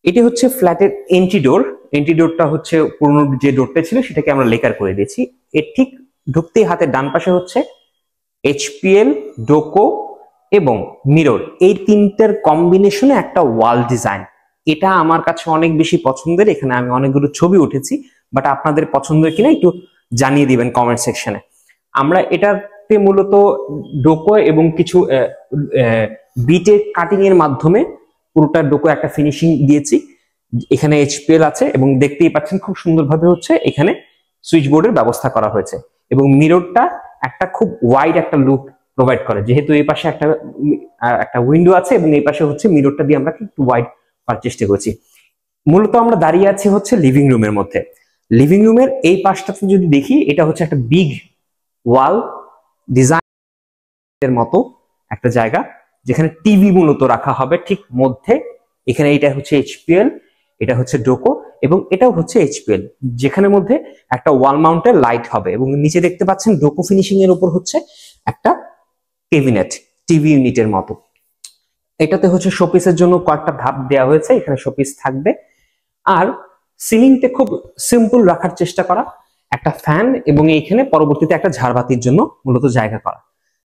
এটি হচ্ছে ফ্ল্যাটের এন্ট্রি ডোর। এন্ট্রি ডোরটা হচ্ছে পুরনো যে ডোরটা ছিল সেটাকে আমরা লেকার করে দিয়েছি। এর ঠিক ঢুকতেই হাতের ডান পাশে হচ্ছে এইচপিএল, ডোকো এবং মিরর, এই তিনটার কম্বিনেশনে একটা ওয়াল ডিজাইন। এটা আমার কাছে অনেক বেশি পছন্দের। এখানে আমি অনেকগুলো ছবি উঠেছি, বাট আপনাদের পছন্দের কিনা একটু জানিয়ে দিবেন কমেন্ট সেকশনে। আমরা এটাতে মূলত ডোকো এবং কিছু বিটের কাটিং এর মাধ্যমে পুরোটা ডোকো একটা ফিনিশিং দিয়েছি। এখানে এইচপিএল আছে এবং দেখতেই পাচ্ছেন খুব সুন্দরভাবে হচ্ছে এখানে সুইচ বোর্ডের ব্যবস্থা করা হয়েছে। এবং মিররটা একটা খুব ওয়াইড একটা লুক প্রোভাইড করে, যেহেতু এই পাশে একটা উইন্ডো আছে এবং এই পাশে হচ্ছে মিররটা দিয়ে আমরা একটু ওয়াইড করার চেষ্টা করছি। মূলত আমরা দাঁড়িয়ে আছি হচ্ছে লিভিং রুমের মধ্যে। লিভিং রুমের এই পাশটাতে যদি দেখি, এটা হচ্ছে একটা বিগ ওয়াল ডিজাইনের মতো একটা জায়গা, যেখানে টিভি মূলত রাখা হবে ঠিক মধ্যে। এখানে এটা হচ্ছে এইচপিএল, এটা হচ্ছে ডোকো এবং এটাও হচ্ছে এইচপিএল, যেখানে মধ্যে একটা ওয়াল মাউন্টের লাইট হবে। এবং নিচে দেখতে পাচ্ছেন ডোকো ফিনিশিং এর উপর হচ্ছে একটা ক্যাবিনেট, টিভি ইউনিটের মতো। এটাতে হচ্ছে শোপিসের জন্য কয়েকটা ধাপ দেওয়া হয়েছে, এখানে শোপিস থাকবে। আর সিলিংটা খুব সিম্পল রাখার চেষ্টা করা, একটা ফ্যান এবং এইখানে পরবর্তীতে একটা ঝাড়বাতির জন্য মূলত জায়গা করা।